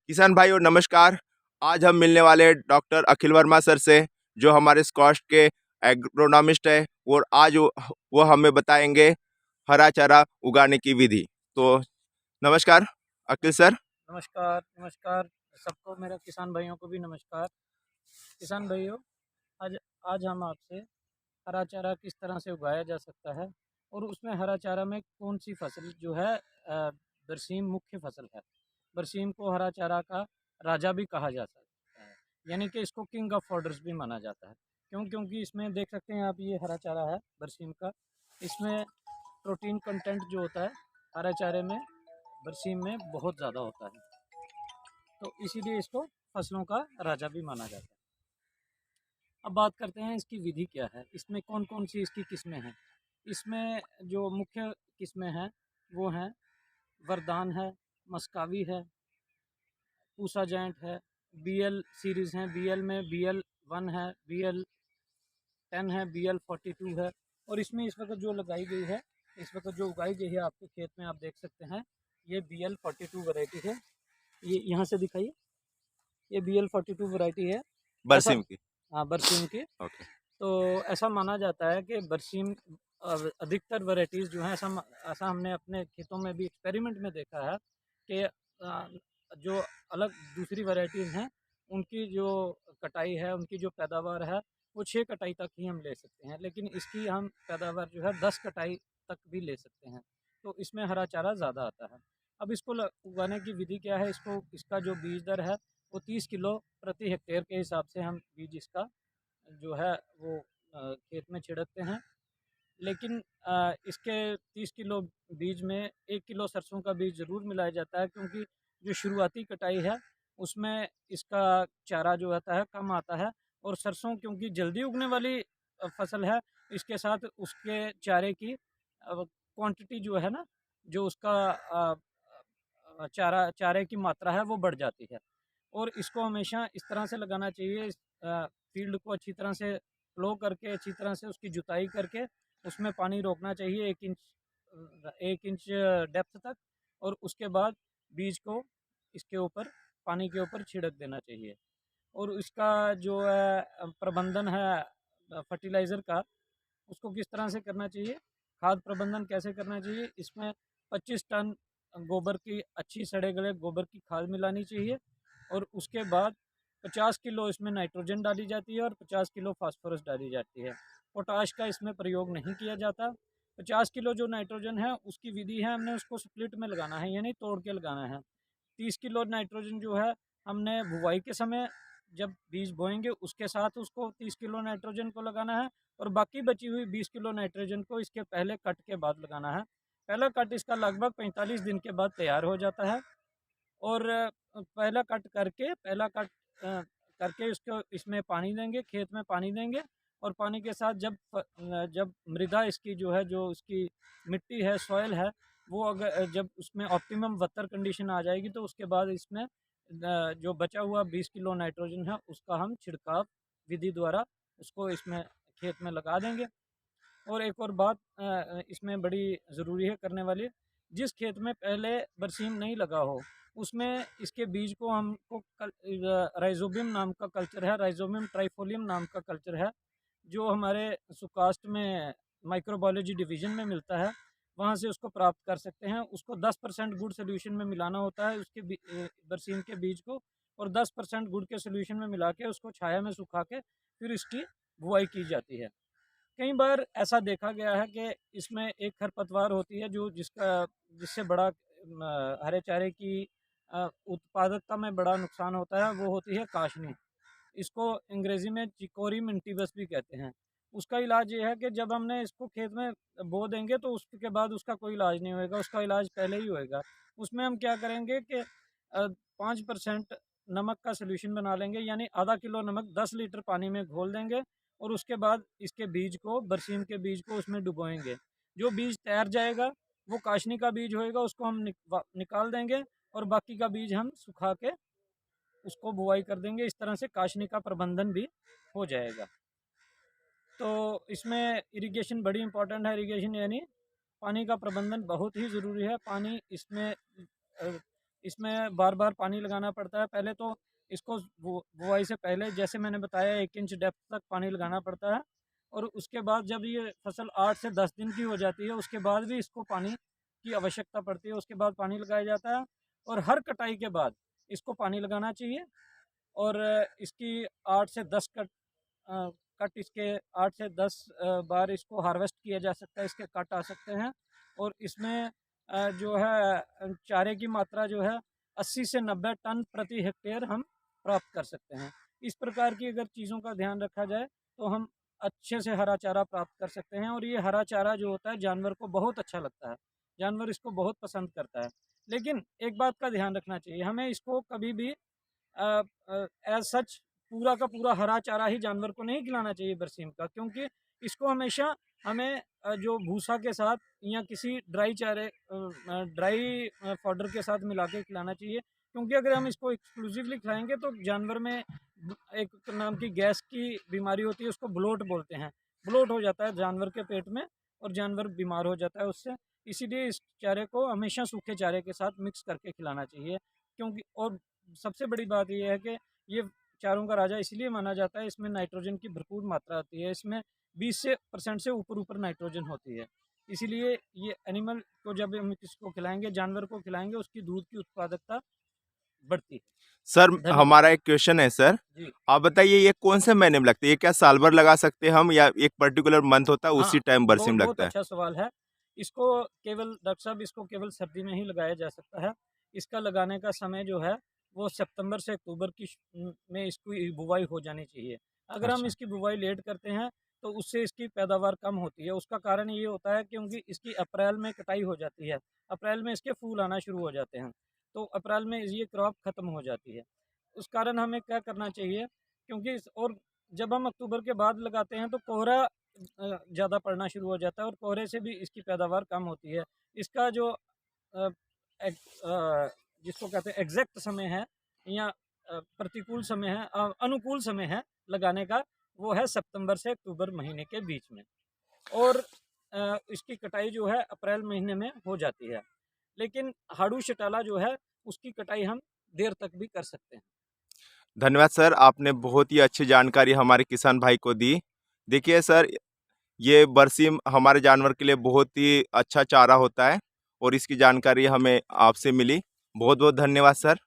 किसान भाइयों नमस्कार। आज हम मिलने वाले हैं डॉक्टर अखिल वर्मा सर से, जो हमारे स्कॉस्ट के एग्रोनॉमिस्ट है। और आज वो हमें बताएंगे हरा चारा उगाने की विधि। तो नमस्कार अखिल सर। नमस्कार नमस्कार सबको, मेरा किसान भाइयों को भी नमस्कार। किसान भाइयों, आज आज हम आपसे हरा चारा किस तरह से उगाया जा सकता है और उसमें हरा चारा में कौन सी फसल जो है बरसीम मुख्य फसल है। बरसीम को हरा चारा का राजा भी कहा जा सकता है, यानी कि इसको किंग ऑफ फॉडर्स भी माना जाता है। क्योंकि इसमें देख सकते हैं आप, ये हरा चारा है बरसीम का। इसमें प्रोटीन कंटेंट जो होता है हरा चारे में, बरसीम में बहुत ज़्यादा होता है, तो इसीलिए इसको फसलों का राजा भी माना जाता है। अब बात करते हैं इसकी विधि क्या है, इसमें कौन कौन सी इसकी किस्में हैं। इसमें जो मुख्य किस्में हैं वो हैं वरदान है, मस्कावी है, पूसा जैंट है, बीएल सीरीज़ हैं। बीएल में बीएल 1 है, बीएल 10 है, बीएल 42 है। और इसमें इस वक्त जो लगाई गई है, इस वक्त जो उगाई गई है आपके खेत में, आप देख सकते हैं ये बीएल 42 वैरायटी है। ये यहाँ से दिखाइए, ये बीएल 42 वैरायटी है। ऐसा, बरसिम की। हाँ, बरसीम की। ओके। तो ऐसा माना जाता है कि बरसीम अधिकतर वैरायटीज़ जो हैं, ऐसा हमने अपने खेतों में भी एक्सपेरिमेंट में देखा है कि जो अलग दूसरी वैरायटीज़ हैं उनकी जो कटाई है, उनकी जो पैदावार है, वो 6 कटाई तक ही हम ले सकते हैं, लेकिन इसकी हम पैदावार जो है 10 कटाई तक भी ले सकते हैं। तो इसमें हरा चारा ज़्यादा आता है। अब इसको उगाने की विधि क्या है, इसका जो बीज दर है वो 30 किलो प्रति हेक्टेयर के हिसाब से हम बीज इसका जो है वो खेत में छिड़कते हैं। लेकिन इसके 30 किलो बीज में 1 किलो सरसों का बीज ज़रूर मिलाया जाता है, क्योंकि जो शुरुआती कटाई है उसमें इसका चारा जो आता है कम आता है। और सरसों क्योंकि जल्दी उगने वाली फसल है, इसके साथ उसके चारे की क्वांटिटी जो है ना, जो उसका चारे की मात्रा है वो बढ़ जाती है। और इसको हमेशा इस तरह से लगाना चाहिए, फील्ड को अच्छी तरह से फ्लो करके, अच्छी तरह से उसकी जुताई करके उसमें पानी रोकना चाहिए 1 इंच डेप्थ तक। और उसके बाद बीज को इसके ऊपर, पानी के ऊपर छिड़क देना चाहिए। और इसका जो है प्रबंधन है फर्टिलाइज़र का, उसको किस तरह से करना चाहिए, खाद प्रबंधन कैसे करना चाहिए। इसमें 25 टन गोबर की, अच्छी सड़े गले गोबर की खाद मिलानी चाहिए। और उसके बाद 50 किलो इसमें नाइट्रोजन डाली जाती है और 50 किलो फास्फोरस डाली जाती है। पोटाश का इसमें प्रयोग नहीं किया जाता। 50 किलो जो नाइट्रोजन है उसकी विधि है, हमने उसको स्प्लिट में लगाना है, यानी तोड़ के लगाना है। 30 किलो नाइट्रोजन जो है हमने बुवाई के समय, जब बीज बोएंगे उसके साथ उसको 30 किलो नाइट्रोजन को लगाना है। और बाकी बची हुई 20 किलो नाइट्रोजन को इसके पहले कट के बाद लगाना है। पहला कट इसका लगभग 45 दिन के बाद तैयार हो जाता है। और पहला कट करके इसको, इसमें पानी देंगे, खेत में पानी देंगे। और पानी के साथ जब मृदा इसकी जो है, जो इसकी मिट्टी है, सॉइल है, वो अगर जब उसमें ऑप्टिमम वत्तर कंडीशन आ जाएगी, तो उसके बाद इसमें जो बचा हुआ 20 किलो नाइट्रोजन है उसका हम छिड़काव विधि द्वारा उसको इसमें खेत में लगा देंगे। और एक और बात इसमें बड़ी ज़रूरी है करने वाली, जिस खेत में पहले बरसीम नहीं लगा हो उसमें इसके बीज को हमको राइजोबियम नाम का कल्चर है, राइजोबियम ट्राइफोलियम नाम का कल्चर है, जो हमारे सुकास्ट में माइक्रोबायोलॉजी डिवीज़न में मिलता है। वहाँ से उसको प्राप्त कर सकते हैं। उसको 10% गुड़ सोल्यूशन में मिलाना होता है, बरसीम के बीज को। और 10% गुड़ के सोल्यूशन में मिला के उसको छाया में सुखा के फिर इसकी बुआई की जाती है। कई बार ऐसा देखा गया है कि इसमें एक खरपतवार होती है जो जिससे बड़ा हरे चारे की उत्पादकता में बड़ा नुकसान होता है, वो होती है काशनी। इसको अंग्रेज़ी में चिकोरी मिंटीबस भी कहते हैं। उसका इलाज ये है कि जब हमने इसको खेत में बो देंगे तो उसके बाद उसका कोई इलाज नहीं होएगा, उसका इलाज पहले ही होएगा। उसमें हम क्या करेंगे कि 5% नमक का सॉल्यूशन बना लेंगे, यानी आधा किलो नमक 10 लीटर पानी में घोल देंगे। और उसके बाद इसके बीज को, बरसीम के बीज को उसमें डुबोएँगे। जो बीज तैर जाएगा वो काशनी का बीज होएगा, उसको हम निकाल देंगे। और बाकी का बीज हम सुखा के उसको बुआई कर देंगे। इस तरह से काशनी का प्रबंधन भी हो जाएगा। तो इसमें इरिगेशन बड़ी इंपॉर्टेंट है। इरिगेशन यानी पानी का प्रबंधन बहुत ही ज़रूरी है। पानी इसमें इसमें बार बार पानी लगाना पड़ता है। पहले तो इसको बुआई से पहले जैसे मैंने बताया 1 इंच डेप्थ तक पानी लगाना पड़ता है, और उसके बाद जब ये फसल 8 से 10 दिन की हो जाती है उसके बाद भी इसको पानी की आवश्यकता पड़ती है। उसके बाद पानी लगाया जाता है, और हर कटाई के बाद इसको पानी लगाना चाहिए। और इसकी 8 से 10 कट इसके 8 से 10 बार इसको हार्वेस्ट किया जा सकता है, इसके कट आ सकते हैं। और इसमें जो है चारे की मात्रा जो है 80 से 90 टन प्रति हेक्टेयर हम प्राप्त कर सकते हैं। इस प्रकार की अगर चीज़ों का ध्यान रखा जाए तो हम अच्छे से हरा चारा प्राप्त कर सकते हैं। और ये हरा चारा जो होता है जानवर को बहुत अच्छा लगता है, जानवर इसको बहुत पसंद करता है। लेकिन एक बात का ध्यान रखना चाहिए, हमें इसको कभी भी एज सच पूरा का पूरा हरा चारा ही जानवर को नहीं खिलाना चाहिए बरसीम का, क्योंकि इसको हमेशा हमें जो भूसा के साथ या किसी ड्राई फॉडर के साथ मिला के खिलाना चाहिए। क्योंकि अगर हम इसको एक्सक्लूसिवली खिलाएंगे तो जानवर में एक नाम की गैस की बीमारी होती है, उसको ब्लोट बोलते हैं। ब्लोट हो जाता है जानवर के पेट में और जानवर बीमार हो जाता है उससे। इसीलिए इस चारे को हमेशा सूखे चारे के साथ मिक्स करके खिलाना चाहिए। क्योंकि और सबसे बड़ी बात यह है कि ये चारों का राजा इसलिए माना जाता है, इसमें नाइट्रोजन की भरपूर मात्रा होती है। इसमें 20% से ऊपर नाइट्रोजन होती है। इसीलिए ये एनिमल को जब हम किसको खिलाएंगे, जानवर को खिलाएंगे, उसकी दूध की उत्पादकता बढ़ती है। सर धन्यवाद हमारा एक क्वेश्चन है सर, जी। आप बताइए ये कौन से महीने में लगता है? ये क्या साल भर लगा सकते हैं हम या एक पर्टिकुलर मंथ होता है उसी हाँ, टाइम बरसीम बहुत लगता है? अच्छा सवाल है। इसको केवल डॉक्टर साहब इसको केवल सर्दी में ही लगाया जा सकता है। इसका लगाने का समय जो है वो सितंबर से अक्टूबर में इसकी बुवाई हो जानी चाहिए। अगर हम अच्छा। इसकी बुवाई लेट करते हैं तो उससे इसकी पैदावार कम होती है। उसका कारण ये होता है क्योंकि इसकी अप्रैल में कटाई हो जाती है। अप्रैल में इसके फूल आना शुरू हो जाते हैं, तो अप्रैल में ये क्रॉप खत्म हो जाती है। उस कारण हमें क्या करना चाहिए, क्योंकि और जब हम अक्टूबर के बाद लगाते हैं तो कोहरा ज़्यादा पड़ना शुरू हो जाता है, और कोहरे से भी इसकी पैदावार कम होती है। इसका जो अ, जिसको कहते हैं एग्जैक्ट समय है या प्रतिकूल समय है, अनुकूल समय है लगाने का, वो है सितंबर से अक्टूबर महीने के बीच में। और इसकी कटाई जो है अप्रैल महीने में हो जाती है। लेकिन हाड़ू शटाला जो है उसकी कटाई हम देर तक भी कर सकते हैं। धन्यवाद सर, आपने बहुत ही अच्छी जानकारी हमारे किसान भाई को दी। देखिए सर, ये बरसीम हमारे जानवर के लिए बहुत ही अच्छा चारा होता है और इसकी जानकारी हमें आपसे मिली। बहुत बहुत धन्यवाद सर।